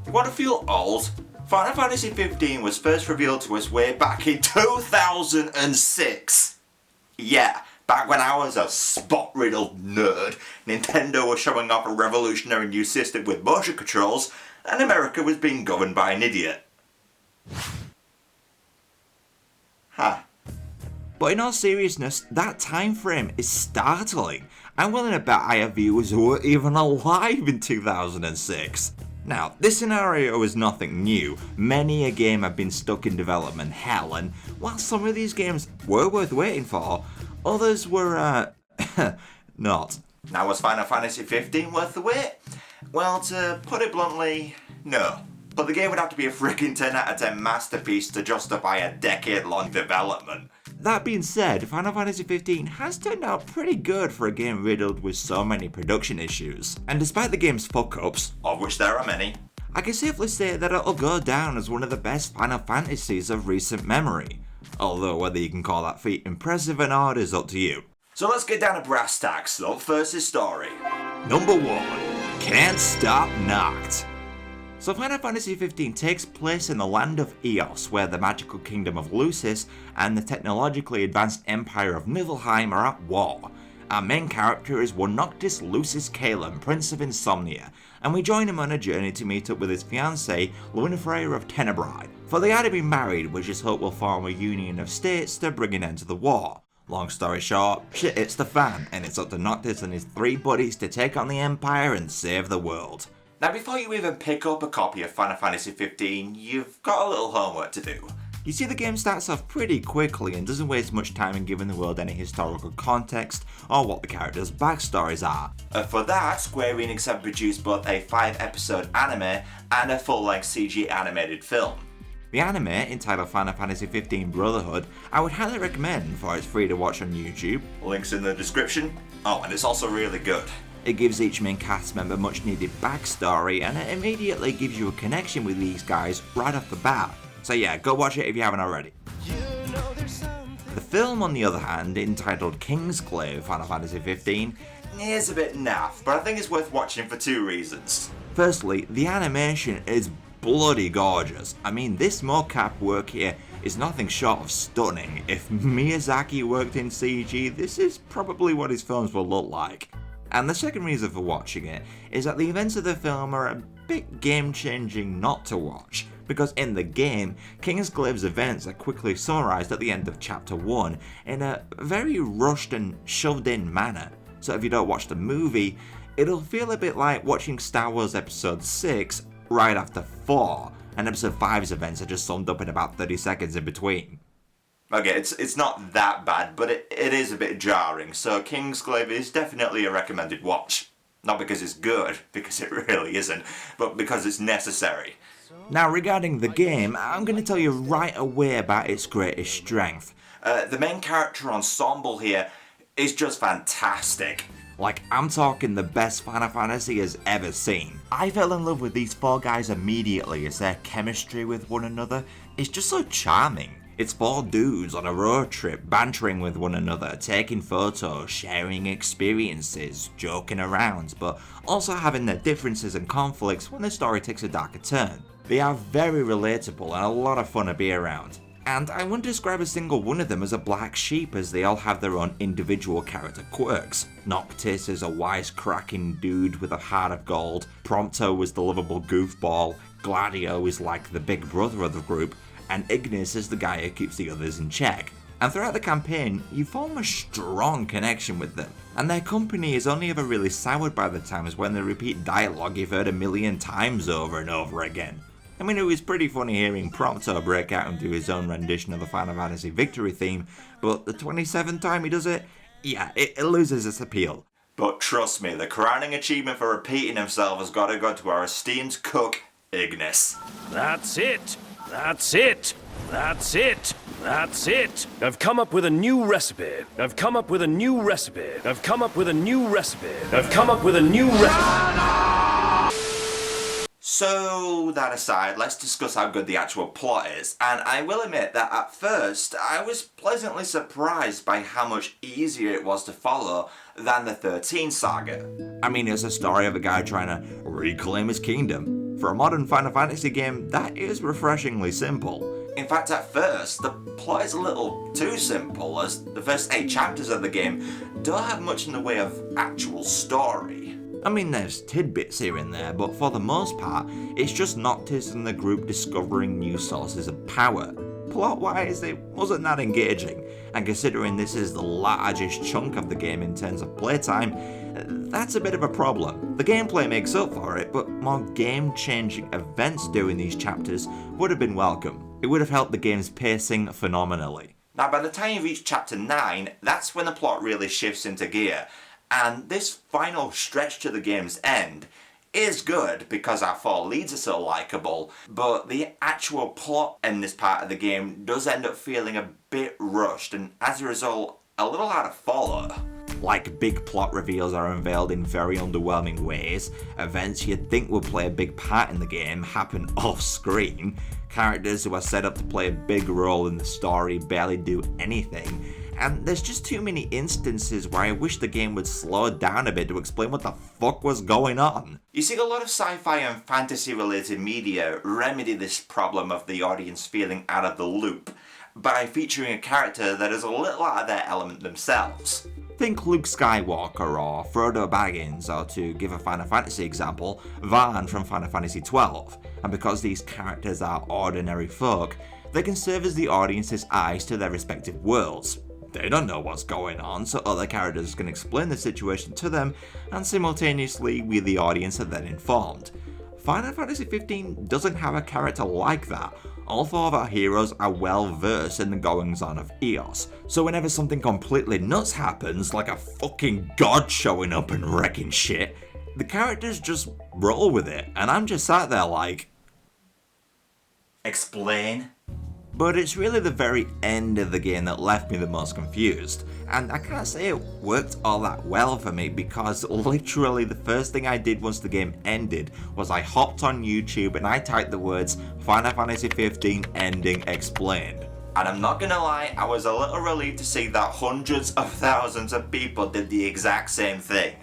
You want to feel old? Final Fantasy 15 was first revealed to us way back in 2006. Yeah, back when I was a spot-riddled nerd, Nintendo was showing off a revolutionary new system with motion controls, and America was being governed by an idiot. Huh. But in all seriousness, that time frame is startling. I'm willing to bet I have viewers who were even alive in 2006. Now, this scenario is nothing new. Many a game have been stuck in development hell, and while some of these games were worth waiting for, others were, not. Now, was Final Fantasy 15 worth the wait? Well, to put it bluntly, no. But the game would have to be a freaking 10 out of 10 masterpiece to justify a decade-long development. That being said, Final Fantasy 15 has turned out pretty good for a game riddled with so many production issues. And despite the game's fuck-ups, of which there are many, I can safely say that it'll go down as one of the best Final Fantasies of recent memory. Although whether you can call that feat impressive or not is up to you. So let's get down to brass tacks. Up first is story. Number 1. Can't Stop Noct. So Final Fantasy 15 takes place in the land of Eos, where the magical kingdom of Lucis and the technologically advanced empire of Niflheim are at war. Our main character is one Noctis Lucis Calum, Prince of Insomnia, and we join him on a journey to meet up with his fiancée, Lunafreya of Tenebrae, for they are to be married, which is hoped will form a union of states to bring an end to the war. Long story short, shit hits the fan, and it's up to Noctis and his 3 buddies to take on the empire and save the world. Now, before you even pick up a copy of Final Fantasy 15, you've got a little homework to do. You see, the game starts off pretty quickly and doesn't waste much time in giving the world any historical context or what the characters' backstories are. For that, Square Enix have produced both a 5-episode anime and a full-length CG animated film. The anime, entitled Final Fantasy 15 Brotherhood, I would highly recommend, for it's free to watch on YouTube. Links in the description. Oh, and it's also really good. It gives each main cast member much needed backstory, and it immediately gives you a connection with these guys right off the bat. So yeah, go watch it if you haven't already. The film, on the other hand, entitled Kingsglaive Final Fantasy 15, is a bit naff, but I think it's worth watching for 2 reasons. Firstly, the animation is bloody gorgeous. I mean, this mocap work here is nothing short of stunning. If Miyazaki worked in CG, this is probably what his films will look like. And the second reason for watching it is that the events of the film are a bit game-changing not to watch, because in the game, Kingsglaive's events are quickly summarised at the end of Chapter 1 in a very rushed and shoved-in manner. So if you don't watch the movie, it'll feel a bit like watching Star Wars Episode 6 right after 4, and Episode 5's events are just summed up in about 30 seconds in between. Okay, it's not that bad, but it is a bit jarring, so Kingsglaive is definitely a recommended watch. Not because it's good, because it really isn't, but because it's necessary. Now regarding the game, I'm going to tell you right away about its greatest strength. The main character ensemble here is just fantastic. Like, I'm talking the best Final Fantasy has ever seen. I fell in love with these 4 guys immediately as their chemistry with one another is just so charming. It's 4 dudes on a road trip, bantering with one another, taking photos, sharing experiences, joking around, but also having their differences and conflicts when the story takes a darker turn. They are very relatable and a lot of fun to be around. And I wouldn't describe a single one of them as a black sheep, as they all have their own individual character quirks. Noctis is a wisecracking dude with a heart of gold, Prompto is the lovable goofball, Gladio is like the big brother of the group, and Ignis is the guy who keeps the others in check. And throughout the campaign, you form a strong connection with them, and their company is only ever really soured by the times when they repeat dialogue you've heard a million times over and over again. I mean, it was pretty funny hearing Prompto break out and do his own rendition of the Final Fantasy victory theme, but the 27th time he does it, yeah, it loses its appeal. But trust me, the crowning achievement for repeating himself has got to go to our esteemed cook, Ignis. That's it! That's it! That's it! That's it! I've come up with a new recipe. I've come up with a new recipe. I've come up with a new recipe. I've come up with a new recipe. So, that aside, let's discuss how good the actual plot is. And I will admit that at first, I was pleasantly surprised by how much easier it was to follow than the 13 saga. I mean, it's a story of a guy trying to reclaim his kingdom. For a modern Final Fantasy game, that is refreshingly simple. In fact, at first, the plot is a little too simple, as the first 8 chapters of the game don't have much in the way of actual story. I mean, there's tidbits here and there, but for the most part, it's just Noctis and the group discovering new sources of power. Plot-wise, it wasn't that engaging, and considering this is the largest chunk of the game in terms of playtime, that's a bit of a problem. The gameplay makes up for it, but more game-changing events during these chapters would have been welcome. It would have helped the game's pacing phenomenally. Now, by the time you reach chapter 9, that's when the plot really shifts into gear, and this final stretch to the game's end is good because our 4 leads are so likeable, but the actual plot in this part of the game does end up feeling a bit rushed, and as a result, a little hard to follow. Like, big plot reveals are unveiled in very underwhelming ways, events you'd think would play a big part in the game happen off-screen, characters who are set up to play a big role in the story barely do anything, and there's just too many instances where I wish the game would slow down a bit to explain what the fuck was going on. You see, a lot of sci-fi and fantasy related media remedy this problem of the audience feeling out of the loop by featuring a character that is a little out of their element themselves. Think Luke Skywalker or Frodo Baggins, or to give a Final Fantasy example, Varn from Final Fantasy XII. And because these characters are ordinary folk, they can serve as the audience's eyes to their respective worlds. They don't know what's going on, so other characters can explain the situation to them, and simultaneously we the audience are then informed. Final Fantasy XV doesn't have a character like that. All 4 of our heroes are well versed in the goings on of Eos, so whenever something completely nuts happens, like a fucking god showing up and wrecking shit, the characters just roll with it, and I'm just sat there like, Explain? But it's really the very end of the game that left me the most confused, and I can't say it worked all that well for me because literally the first thing I did once the game ended was I hopped on YouTube and I typed the words Final Fantasy XV ending explained. And I'm not gonna lie, I was a little relieved to see that hundreds of thousands of people did the exact same thing.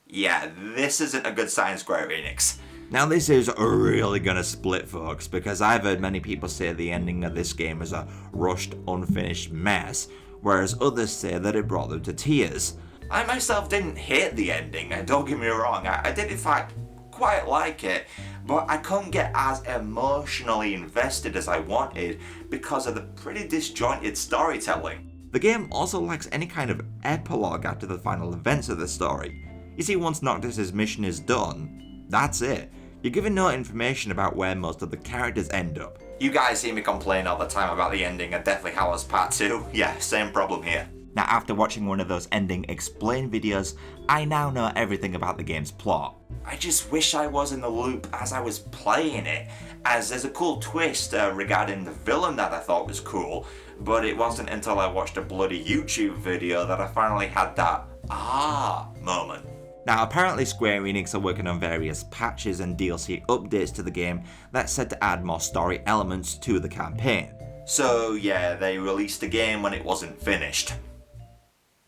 Yeah, this isn't a good sign, Square Enix. Now this is really gonna split folks, because I've heard many people say the ending of this game is a rushed, unfinished mess, whereas others say that it brought them to tears. I myself didn't hate the ending, don't get me wrong, I did in fact quite like it, but I couldn't get as emotionally invested as I wanted because of the pretty disjointed storytelling. The game also lacks any kind of epilogue after the final events of the story. You see, once Noctis' mission is done, that's it. You're given no information about where most of the characters end up. You guys hear me complain all the time about the ending of Deathly Hallows Part 2? Yeah, same problem here. Now, after watching one of those ending explain videos, I now know everything about the game's plot. I just wish I was in the loop as I was playing it, as there's a cool twist regarding the villain that I thought was cool, but it wasn't until I watched a bloody YouTube video that I finally had that moment. Now, apparently Square Enix are working on various patches and DLC updates to the game that's said to add more story elements to the campaign. So yeah, they released the game when it wasn't finished.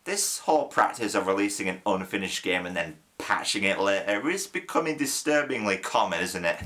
This whole practice of releasing an unfinished game and then patching it later is becoming disturbingly common, isn't it?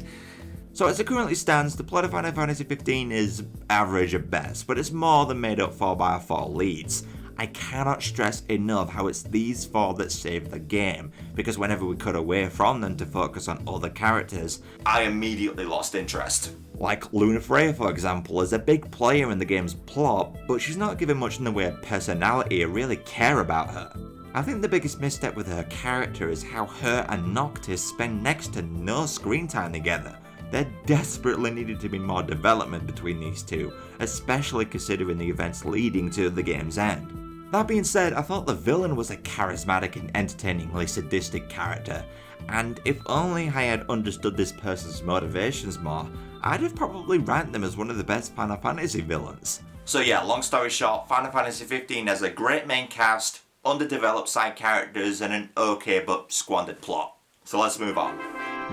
So as it currently stands, the plot of Final Fantasy XV is average at best, but it's more than made up for by our 4 leads. I cannot stress enough how it's these 4 that save the game, because whenever we cut away from them to focus on other characters, I immediately lost interest. Like Luna Freya, for example, is a big player in the game's plot, but she's not given much in the way of personality or really care about her. I think the biggest misstep with her character is how her and Noctis spend next to no screen time together. There desperately needed to be more development between these two, especially considering the events leading to the game's end. That being said, I thought the villain was a charismatic and entertainingly sadistic character, and if only I had understood this person's motivations more, I'd have probably ranked them as one of the best Final Fantasy villains. So yeah, long story short, Final Fantasy XV has a great main cast, underdeveloped side characters, and an okay but squandered plot. So let's move on.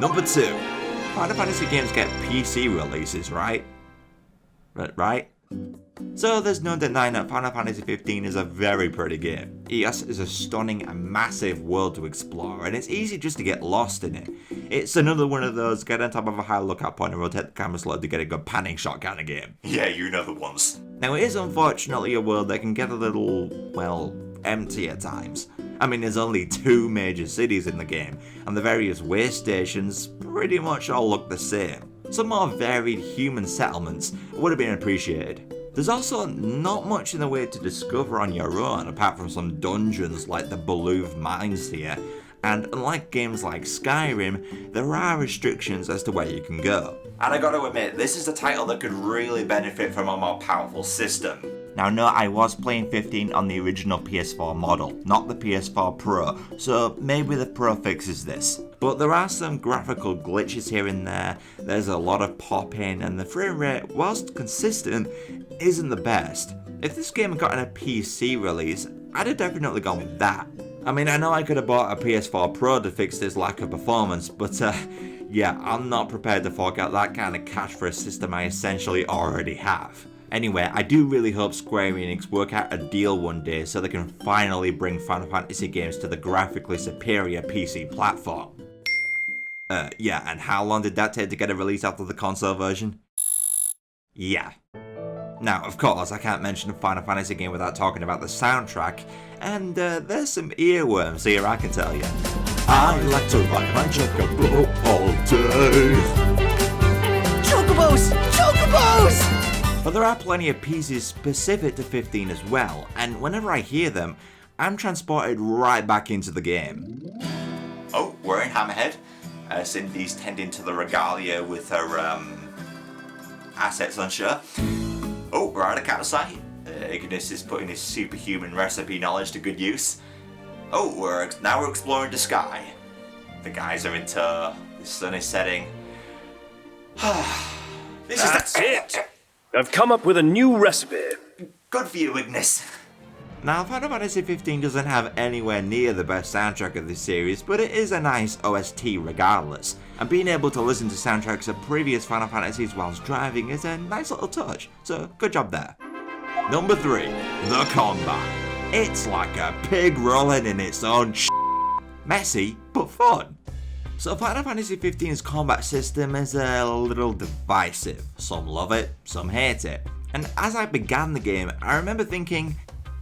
Number 2. Final Fantasy games get PC releases, right? Right? So there's no denying that Final Fantasy 15 is a very pretty game. Yes, it's a stunning and massive world to explore, and it's easy just to get lost in it. It's another one of those get on top of a high lookout point and rotate the camera slow to get a good panning shot kind of game. Yeah, you know the ones. Now it is unfortunately a world that can get a little, well, empty at times. I mean, there's only 2 major cities in the game, and the various way stations pretty much all look the same. Some more varied human settlements would have been appreciated. There's also not much in the way to discover on your own, apart from some dungeons like the Belouvre Mines here, and unlike games like Skyrim, there are restrictions as to where you can go. And I gotta admit, this is a title that could really benefit from a more powerful system. Now no, I was playing 15 on the original PS4 model, not the PS4 Pro, so maybe the Pro fixes this. But there are some graphical glitches here and there, there's a lot of popping, and the frame rate, whilst consistent, isn't the best. If this game had gotten a PC release, I'd have definitely gone with that. I mean, I know I could have bought a PS4 Pro to fix this lack of performance, but yeah, I'm not prepared to fork out that kind of cash for a system I essentially already have. Anyway, I do really hope Square Enix work out a deal one day so they can finally bring Final Fantasy games to the graphically superior PC platform. Yeah, and how long did that take to get a release after the console version? Yeah. Now, of course, I can't mention a Final Fantasy game without talking about the soundtrack, and there's some earworms here, I can tell you. I like to ride my chocobo all day. Chocobos! Chocobos! But there are plenty of pieces specific to 15 as well, and whenever I hear them, I'm transported right back into the game. Oh, we're in Hammerhead. Cindy's tending to the regalia with her assets on show. Oh, we're at a campsite. Ignis is putting his superhuman recipe knowledge to good use. Oh, now we're exploring the sky. The guys are in tow. The sun is setting. That's it! I've come up with a new recipe. Good for you, Ignis. Now, Final Fantasy 15 doesn't have anywhere near the best soundtrack of this series, but it is a nice OST regardless, and being able to listen to soundtracks of previous Final Fantasies whilst driving is a nice little touch, so good job there. Number 3, the combat. It's like a pig rolling in its own messy, but fun. So Final Fantasy 15's combat system is a little divisive. Some love it, some hate it. And as I began the game, I remember thinking,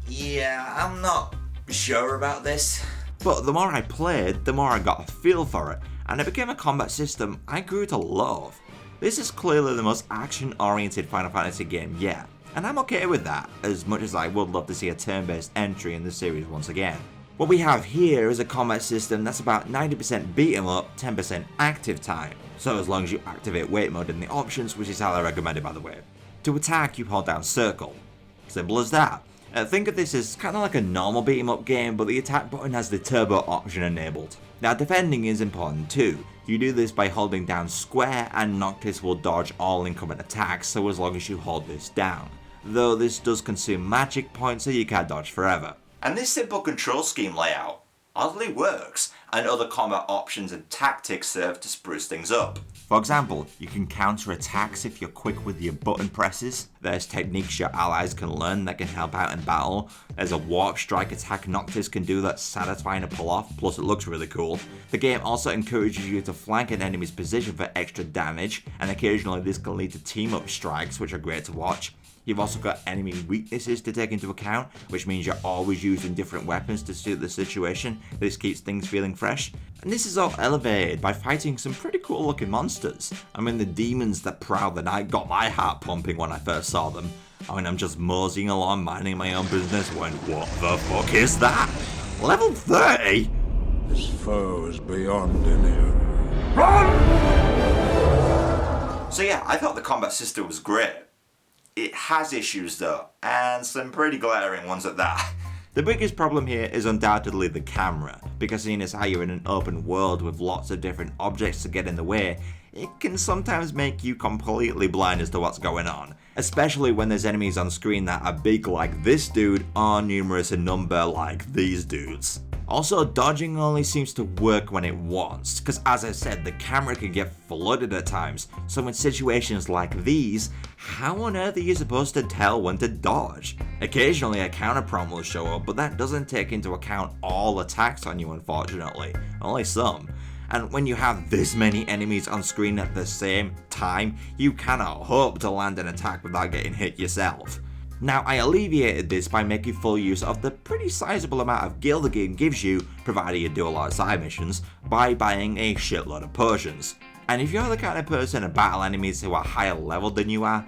Yeah, I'm not sure about this. but the more I played, the more I got a feel for it, and it became a combat system I grew to love. This is clearly the most action-oriented Final Fantasy game yet, and I'm okay with that, as much as I would love to see a turn-based entry in the series once again. What we have here is a combat system that's about 90% beat 'em up, 10% active time, so as long as you activate wait mode in the options, which is highly recommended by the way. To attack, you hold down circle. Simple as that. Think of this as kind of like a normal beat 'em up game, but the attack button has the turbo option enabled. Now defending is important too. You do this by holding down square, and Noctis will dodge all incoming attacks, so as long as you hold this down. Though this does consume magic points, so you can't dodge forever. And this simple control scheme layout oddly works, and other combat options and tactics serve to spruce things up. For example, you can counter attacks if you're quick with your button presses. There's techniques your allies can learn that can help out in battle. There's a warp strike attack Noctis can do that's satisfying to pull off, plus it looks really cool. The game also encourages you to flank an enemy's position for extra damage, and occasionally this can lead to team up strikes, which are great to watch. You've also got enemy weaknesses to take into account, which means you're always using different weapons to suit the situation. This keeps things feeling fresh. And this is all elevated by fighting some pretty cool looking monsters. I mean, the demons that prowl the night got my heart pumping when I first saw them. I mean, I'm just moseying along minding my own business when what the fuck is that? Level 30? This foe is beyond any. Run! So yeah, I thought the combat system was great. It has issues though, and some pretty glaring ones at that. The biggest problem here is undoubtedly the camera, because seeing as how you're in an open world with lots of different objects to get in the way, it can sometimes make you completely blind as to what's going on, especially when there's enemies on screen that are big like this dude or numerous in number like these dudes. Also, dodging only seems to work when it wants, because as I said, the camera can get flooded at times, so in situations like these, how on earth are you supposed to tell when to dodge? Occasionally a counter prompt will show up, but that doesn't take into account all attacks on you unfortunately, only some. And when you have this many enemies on screen at the same time, you cannot hope to land an attack without getting hit yourself. Now, I alleviated this by making full use of the pretty sizable amount of gil the game gives you, provided you do a lot of side missions, by buying a shitload of potions. And if you're the kind of person to battle enemies who are higher level than you are,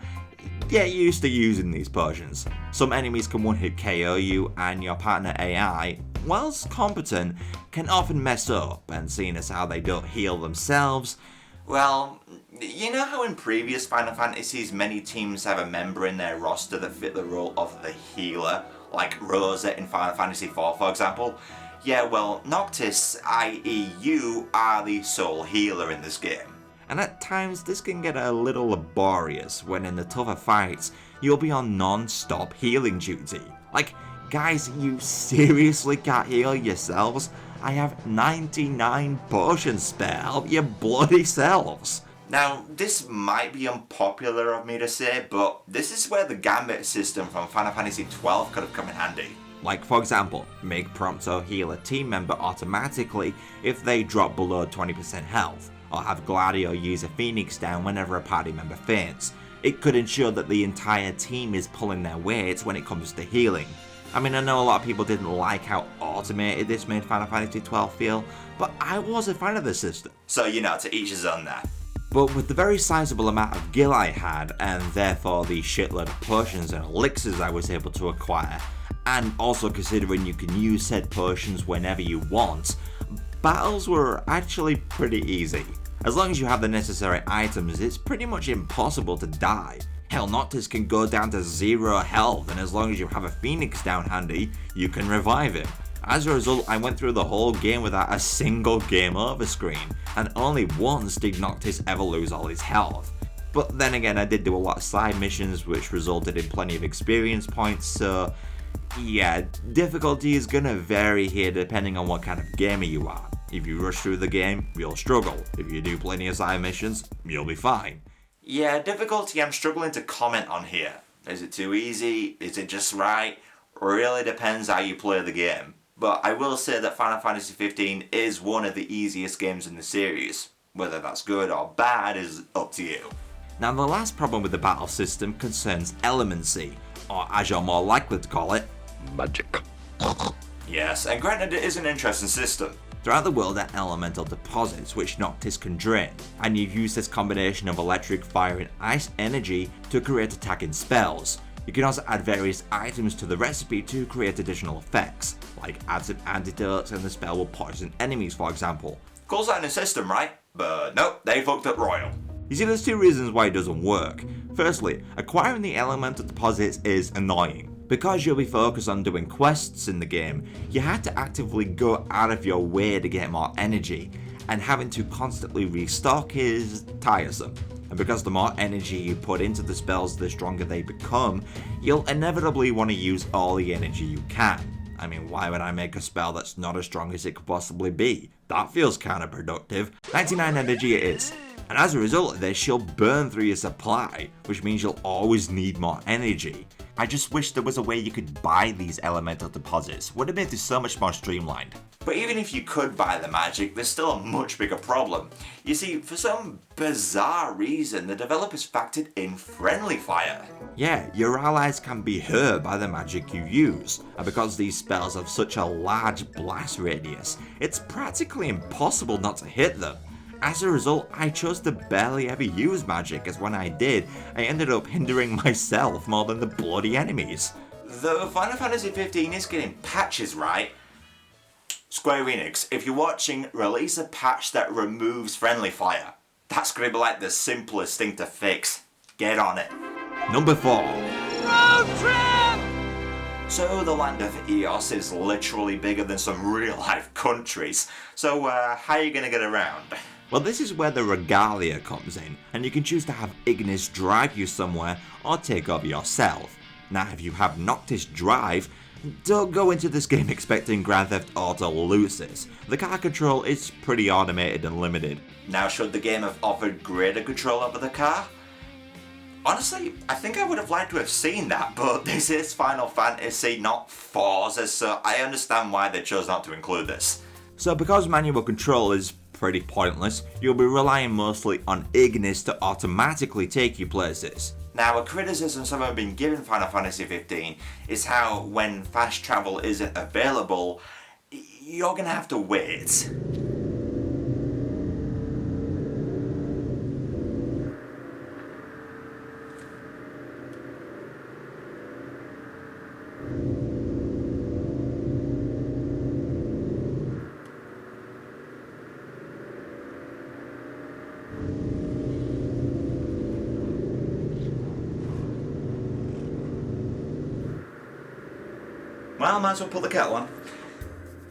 get used to using these potions. Some enemies can one-hit KO you, and your partner AI, whilst competent, can often mess up, and seeing as how they don't heal themselves, Well, you know how in previous Final Fantasies many teams have a member in their roster that fit the role of the healer, like Rosa in Final Fantasy IV for example? Yeah, well, Noctis, i.e. you, are the sole healer in this game. and at times this can get a little laborious when in the tougher fights you'll be on non-stop healing duty. Like, guys, you seriously can't heal yourselves? I have 99 potions spare, help your bloody selves. Now, this might be unpopular of me to say, but this is where the Gambit system from Final Fantasy XII could have come in handy. Like, for example, make Prompto heal a team member automatically if they drop below 20% health, or have Gladio use a Phoenix down whenever a party member faints. It could ensure that the entire team is pulling their weight when it comes to healing. I mean, I know a lot of people didn't like how automated this made Final Fantasy XII feel, but I was a fan of the system. So, you know, to each his own there. But with the very sizable amount of gil I had, and therefore the shitload of potions and elixirs I was able to acquire, and also considering you can use said potions whenever you want, battles were actually pretty easy. As long as you have the necessary items, it's pretty much impossible to die. Hell, Noctis can go down to 0 health, and as long as you have a Phoenix down handy, you can revive him. As a result, I went through the whole game without a single game over screen, and only once did Noctis ever lose all his health. But then again, I did do a lot of side missions which resulted in plenty of experience points, so yeah, difficulty is gonna vary here depending on what kind of gamer you are. If you rush through the game, you'll struggle. If you do plenty of side missions, you'll be fine. Yeah, difficulty I'm struggling to comment on here. Is it too easy? Is it just right? Really depends how you play the game. But I will say that Final Fantasy XV is one of the easiest games in the series. Whether that's good or bad is up to you. Now, the last problem with the battle system concerns elemency, or as you're more likely to call it, Magic. Yes, and granted it is an interesting system. throughout the world are elemental deposits which Noctis can drain, and you use this combination of electric, fire and ice energy to create attacking spells. You can also add various items to the recipe to create additional effects, like add some antidotes and the spell will poison enemies for example. Calls out in the system, right? But nope, they fucked up royal. You see, there's two reasons why it doesn't work. Firstly, acquiring the elemental deposits is annoying. Because you'll be focused on doing quests in the game, you have to actively go out of your way to get more energy, and having to constantly restock is tiresome. And because the more energy you put into the spells, the stronger they become, you'll inevitably want to use all the energy you can. I mean, why would I make a spell that's not as strong as it could possibly be? That feels counterproductive. 99 energy it is. And as a result of this, you'll burn through your supply, which means you'll always need more energy. I just wish there was a way you could buy these elemental deposits. Would have made this so much more streamlined. But even if you could buy the magic, there's still a much bigger problem. You see, for some bizarre reason, the developers factored in friendly fire. Yeah, your allies can be hurt by the magic you use, and because these spells have such a large blast radius, it's practically impossible not to hit them. As a result, I chose to barely ever use magic, as when I did, I ended up hindering myself more than the bloody enemies. Though Final Fantasy XV is getting patches right. Square Enix, if you're watching, release a patch that removes friendly fire. That's gonna be like the simplest thing to fix. Get on it. Number 4. Road trip! So the land of Eos is literally bigger than some real life countries. So how are you gonna get around? Well, this is where the regalia comes in, and you can choose to have Ignis drive you somewhere or take over yourself. Now, if you have Noctis drive, don't go into this game expecting Grand Theft Auto losers. The car control is pretty automated and limited. Now, should the game have offered greater control over the car? Honestly, I think I would have liked to have seen that, but this is Final Fantasy, not Forza, so I understand why they chose not to include this. So because manual control is pretty pointless, you'll be relying mostly on Ignis to automatically take you places. Now, a criticism some have been giving Final Fantasy 15 is how when fast travel isn't available, you're gonna have to wait. Well, might as well put the kettle on.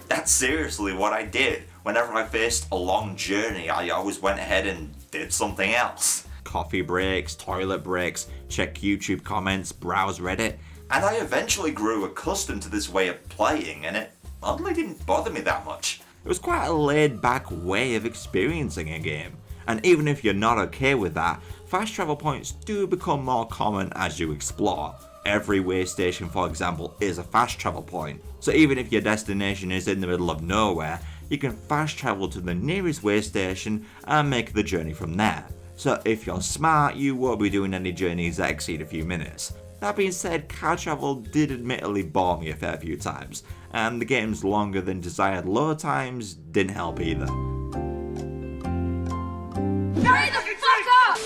That's seriously what I did. Whenever I faced a long journey, I always went ahead and did something else. Coffee breaks, toilet breaks, check YouTube comments, browse Reddit. And I eventually grew accustomed to this way of playing, and it oddly didn't bother me that much. It was quite a laid-back way of experiencing a game. And even if you're not okay with that, fast travel points do become more common as you explore. Every way station, for example, is a fast travel point. So even if your destination is in the middle of nowhere, you can fast travel to the nearest way station and make the journey from there. So if you're smart, you won't be doing any journeys that exceed a few minutes. That being said, car travel did admittedly bore me a fair few times, and the game's longer than desired load times didn't help either. Hurry the fuck up!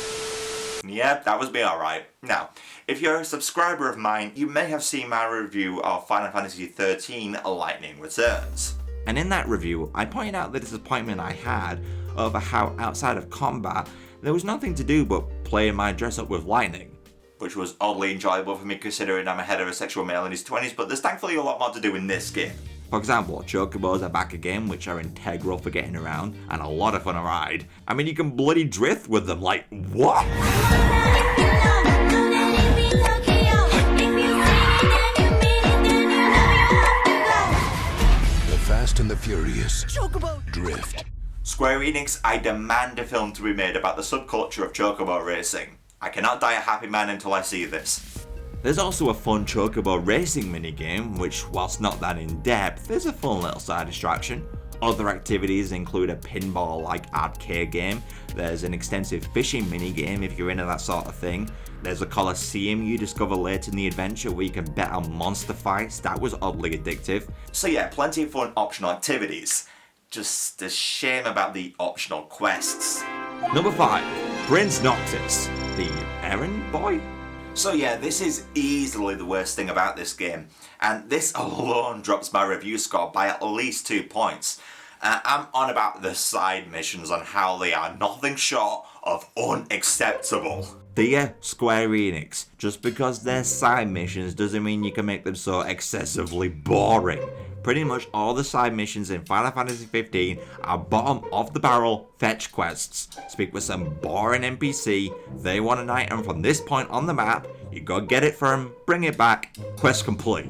Yep, that was me alright. Now, if you're a subscriber of mine, you may have seen my review of Final Fantasy XIII Lightning Returns. And in that review, I pointed out the disappointment I had over how outside of combat, there was nothing to do but play my dress up with lightning. Which was oddly enjoyable for me considering I'm a heterosexual male in his 20s, but there's thankfully a lot more to do in this game. For example, chocobos are back again, which are integral for getting around, and a lot of fun to ride. I mean, you can bloody drift with them, like, what? The Fast and the Furious. Chocobo. Drift. Square Enix, I demand a film to be made about the subculture of chocobo racing. I cannot die a happy man until I see this. There's also a fun chocobo racing minigame, which, whilst not that in depth, is a fun little side distraction. Other activities include a pinball-like arcade game, there's an extensive fishing minigame if you're into that sort of thing, there's a coliseum you discover later in the adventure where you can bet on monster fights, that was oddly addictive. So yeah, plenty of fun optional activities. Just a shame about the optional quests. Number 5. Prince Noctis, the errand boy? So yeah, this is easily the worst thing about this game, and this alone drops my review score by at least 2 points. I'm on about the side missions on how they are nothing short of unacceptable. Dear Square Enix, just because they're side missions doesn't mean you can make them so excessively boring. Pretty much all the side missions in Final Fantasy 15 are bottom of the barrel fetch quests. Speak with some boring NPC, they want an item from this point on the map, you go get it for them, bring it back, quest complete.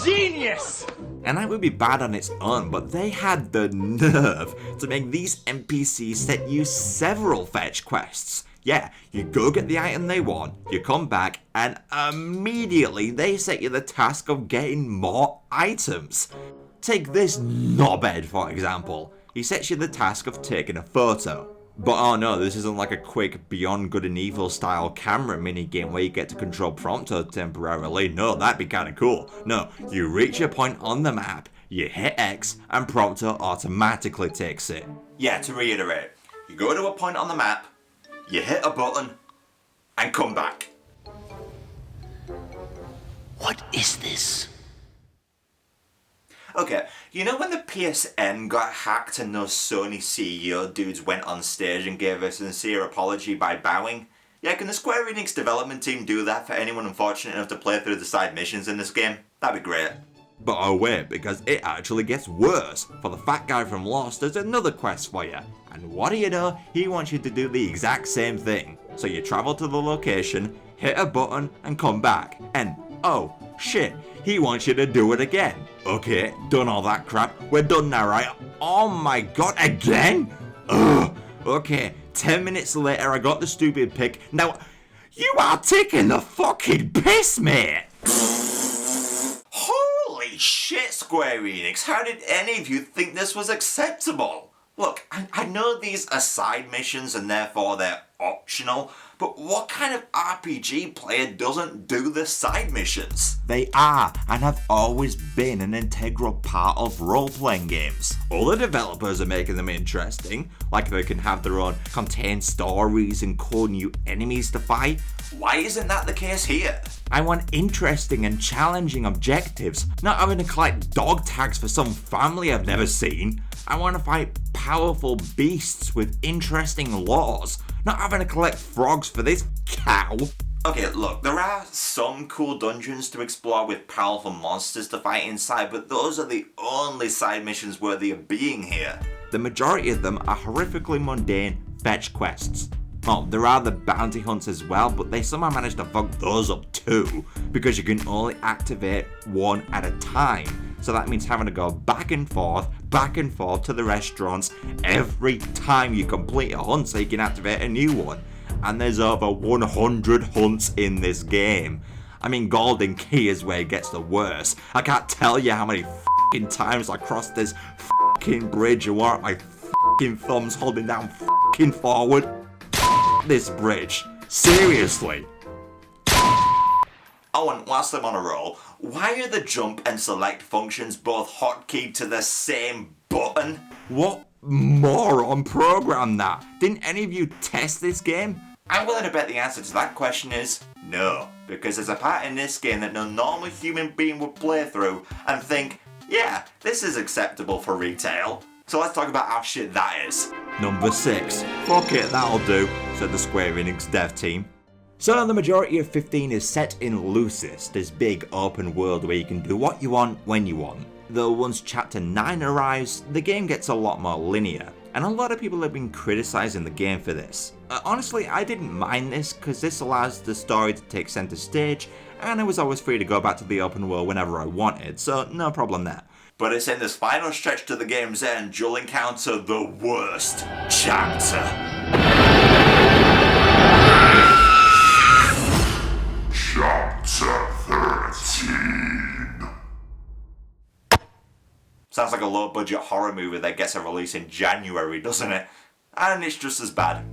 Genius! And that would be bad on its own, but they had the nerve to make these NPCs set you several fetch quests. Yeah, you go get the item they want, you come back, and immediately they set you the task of getting more items. Take this knobhead for example. He sets you the task of taking a photo. But oh no, this isn't like a quick Beyond Good and Evil style camera minigame where you get to control Prompto temporarily. No, that'd be kinda cool. No, you reach a point on the map, you hit X, and Prompto automatically takes it. Yeah, to reiterate, you go to a point on the map, you hit a button, and come back. What is this? Okay, you know when the PSN got hacked and those Sony CEO dudes went on stage and gave a sincere apology by bowing? Yeah, can the Square Enix development team do that for anyone unfortunate enough to play through the side missions in this game? That'd be great. But oh wait, because it actually gets worse. For the fat guy from Lost, there's another quest for you. And what do you know? He wants you to do the exact same thing. So you travel to the location, hit a button, and come back. And oh shit, he wants you to do it again. Okay, done all that crap. We're done now, right? Oh my god, again? Ugh. Okay, 10 minutes later, I got the stupid pick. Now, you are taking the fucking piss, mate. Holy shit, Square Enix, how did any of you think this was acceptable? Look, I know these are side missions and therefore they're optional, but what kind of RPG player doesn't do the side missions? They are, and have always been, an integral part of role-playing games. Other developers are making them interesting, like they can have their own contained stories and cool new enemies to fight. Why isn't that the case here? I want interesting and challenging objectives, not having to collect dog tags for some family I've never seen. I want to fight powerful beasts with interesting laws, not having to collect frogs for this cow. Okay, look, there are some cool dungeons to explore with powerful monsters to fight inside, but those are the only side missions worthy of being here. The majority of them are horrifically mundane fetch quests. Well, there are the bounty hunts as well, but they somehow managed to fuck those up too, because you can only activate one at a time. So that means having to go back and forth to the restaurants every time you complete a hunt so you can activate a new one. And there's over 100 hunts in this game. I mean, Golden Key is where it gets the worst. I can't tell you how many fucking times I crossed this fucking bridge and want my fucking thumbs holding down fucking forward. This bridge. Seriously. Oh, and whilst I'm on a roll, why are the jump and select functions both hotkeyed to the same button? What moron programmed that? Didn't any of you test this game? I'm willing to bet the answer to that question is no, because there's a part in this game that no normal human being would play through and think, yeah, this is acceptable for retail. So let's talk about how shit that is. Number 6. Fuck it, that'll do, said the Square Enix dev team. So the majority of 15 is set in Lucis, this big open world where you can do what you want when you want. Though once Chapter 9 arrives, the game gets a lot more linear, and a lot of people have been criticising the game for this. Honestly, I didn't mind this because this allows the story to take centre stage, and I was always free to go back to the open world whenever I wanted, so no problem there. But it's in this final stretch to the game's end you'll encounter the worst chapter. Chapter 13. Sounds like a low-budget horror movie that gets a release in January, doesn't it? And it's just as bad.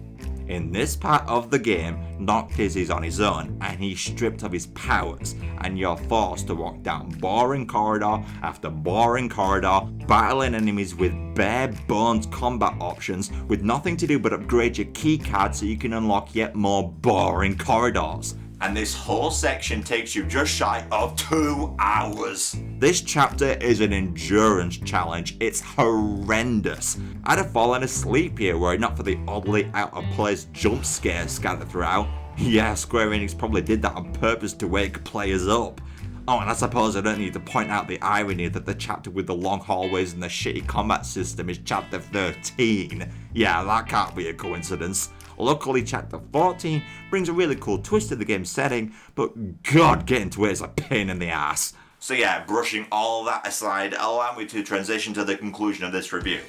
In this part of the game, Noctis is on his own and he's stripped of his powers, and you're forced to walk down boring corridor after boring corridor, battling enemies with bare bones combat options with nothing to do but upgrade your keycard so you can unlock yet more boring corridors. And this whole section takes you just shy of 2 hours. This chapter is an endurance challenge. It's horrendous. I'd have fallen asleep here were it not for the oddly out of place jump scares scattered throughout. Yeah, Square Enix probably did that on purpose to wake players up. Oh, and I suppose I don't need to point out the irony that the chapter with the long hallways and the shitty combat system is chapter 13. Yeah, that can't be a coincidence. Luckily, chapter 14 brings a really cool twist to the game's setting, but god, getting to it is a pain in the ass. So yeah, brushing all that aside, allow me to transition to the conclusion of this review.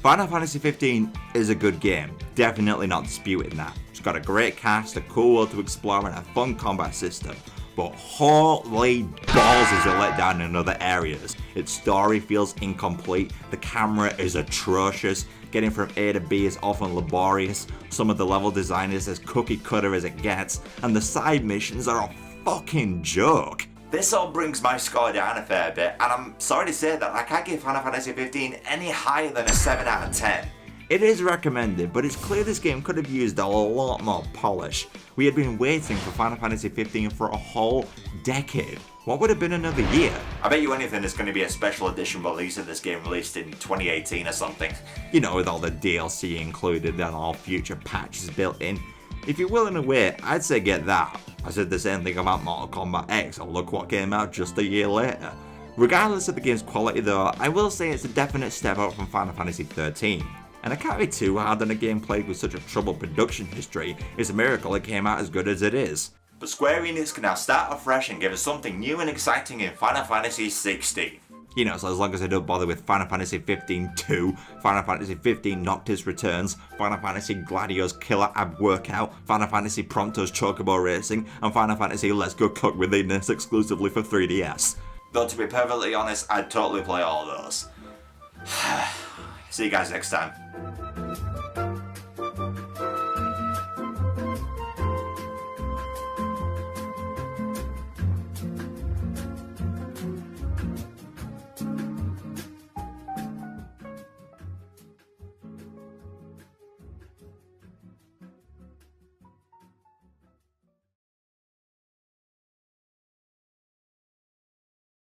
Final Fantasy 15 is a good game, definitely not disputing that. It's got a great cast, a cool world to explore, and a fun combat system. But holy balls is it let down in other areas. Its story feels incomplete, the camera is atrocious, getting from A to B is often laborious, some of the level design is as cookie cutter as it gets, and the side missions are a fucking joke. This all brings my score down a fair bit, and I'm sorry to say that I can't give Final Fantasy 15 any higher than a 7 out of 10. It is recommended, but it's clear this game could have used a lot more polish. We had been waiting for Final Fantasy 15 for a whole decade. What would have been another year? I bet you anything there's going to be a special edition release of this game released in 2018 or something. You know, with all the DLC included and all future patches built in. If you're willing to wait, I'd say get that. I said the same thing about Mortal Kombat X, and look what came out just a year later. Regardless of the game's quality though, I will say it's a definite step up from Final Fantasy XIII. And I can't be too hard on a game played with such a troubled production history. It's a miracle it came out as good as it is. But Square Enix can now start afresh and give us something new and exciting in Final Fantasy XVI. You know, so as long as they don't bother with Final Fantasy 15-2, Final Fantasy 15 Noctis Returns, Final Fantasy Gladio's Killer Ab Workout, Final Fantasy Prompto's Chocobo Racing, and Final Fantasy Let's Go Cook Within This exclusively for 3DS. Though to be perfectly honest, I'd totally play all of those. See you guys next time.